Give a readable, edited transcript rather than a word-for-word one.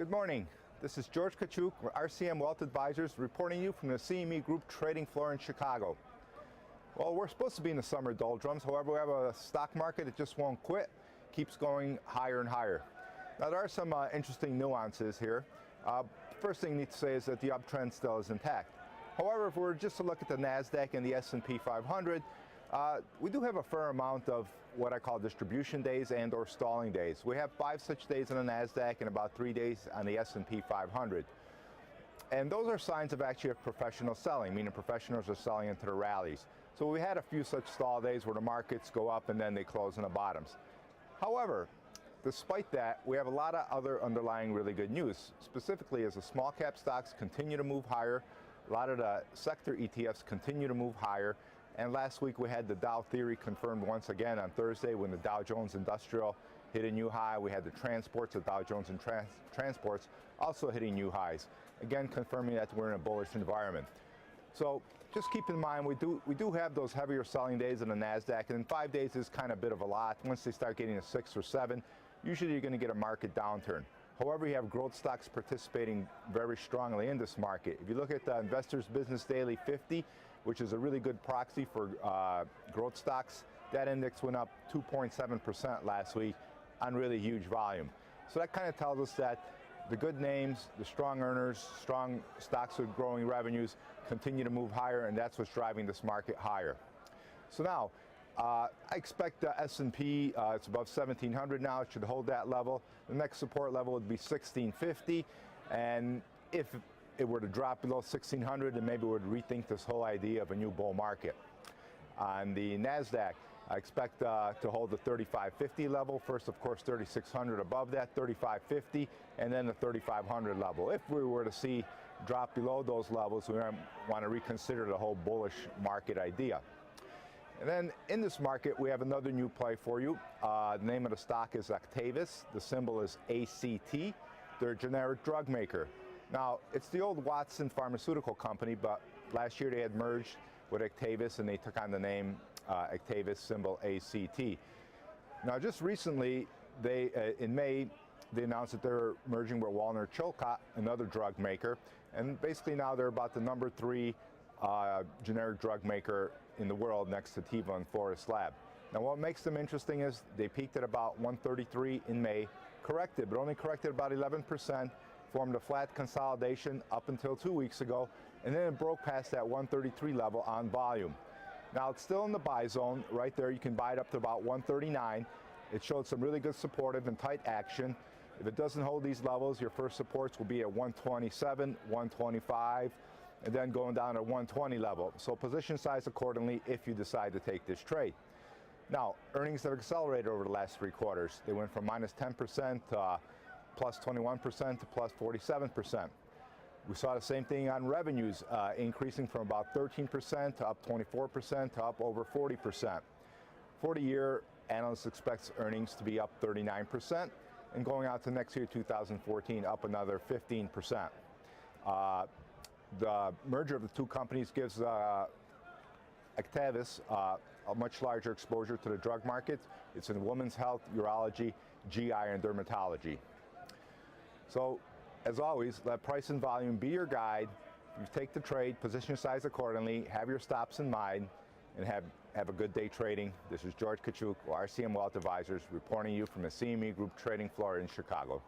Good morning. This is George Kachuk with RCM Wealth Advisors reporting you from the CME Group trading floor in Chicago. Well, we're supposed to be in the summer doldrums. However, we have a stock market that just won't quit, keeps going higher and higher. Now, there are some interesting nuances here. First thing I need to say is that the uptrend still is intact. However, if we were just to look at the NASDAQ and the S&P 500, we do have a fair amount of what I call distribution days and or stalling days. We have 5 such days on the NASDAQ and about 3 days on the S&P 500. And those are signs of actually professional selling, meaning professionals are selling into the rallies. So we had a few such stall days where the markets go up and then they close in the bottoms. However, despite that, we have a lot of other underlying really good news, specifically as the small cap stocks continue to move higher, a lot of the sector ETFs continue to move higher. And last week we had the Dow theory confirmed once again on Thursday when the Dow Jones Industrial hit a new high. We had the transports, the Dow Jones and transports also hitting new highs, again confirming that we're in a bullish environment. So just keep in mind we do have those heavier selling days in the NASDAQ, and 5 days is kind of a bit of a lot. Once they start getting to 6 or 7, usually you're going to get a market downturn. However, you have growth stocks participating very strongly in this market. If you look at the Investors Business Daily 50, which is a really good proxy for growth stocks, that index went up 2.7% last week on really huge volume. So that kind of tells us that the good names, the strong earners, strong stocks with growing revenues continue to move higher, and that's what's driving this market higher. So now, I expect the S&P, it's above 1,700 now, it should hold that level. The next support level would be 1,650, and if it were to drop below 1,600, then maybe we would rethink this whole idea of a new bull market. On the NASDAQ, I expect to hold the 3,550 level. First, of course, 3,600 above that, 3,550, and then the 3,500 level. If we were to see drop below those levels, we want to reconsider the whole bullish market idea. And then in this market, we have another new play for you. The name of the stock is Actavis. The symbol is ACT. They're a generic drug maker. Now, it's the old Watson pharmaceutical company, but last year they had merged with Actavis and they took on the name Actavis, symbol ACT. Now, just recently, in May, they announced that they're merging with Walner-Chilcott, another drug maker, and basically now they're about the number 3 generic drug maker in the world next to Teva and Forest Lab. Now, what makes them interesting is they peaked at about 133 in May, corrected, but only corrected about 11%, formed a flat consolidation up until 2 weeks ago, and then it broke past that 133 level on volume. Now, it's still in the buy zone. Right there, you can buy it up to about 139. It showed some really good supportive and tight action. If it doesn't hold these levels, your first supports will be at 127, 125, and then going down to 120 level. So position size accordingly if you decide to take this trade. Now, earnings have accelerated over the last 3 quarters. They went from minus 10% to plus 21% to plus 47%. We saw the same thing on revenues, increasing from about 13% to up 24% to up over 40%. For the year, analysts expect earnings to be up 39%, and going out to next year, 2014, up another 15%. The merger of the 2 companies gives Actavis a much larger exposure to the drug market. It's in women's health, urology, GI, and dermatology. So, as always, let price and volume be your guide. You take the trade, position your size accordingly, have your stops in mind, and have a good day trading. This is George Kachuk, RCM Wealth Advisors, reporting you from the CME Group trading floor in Chicago.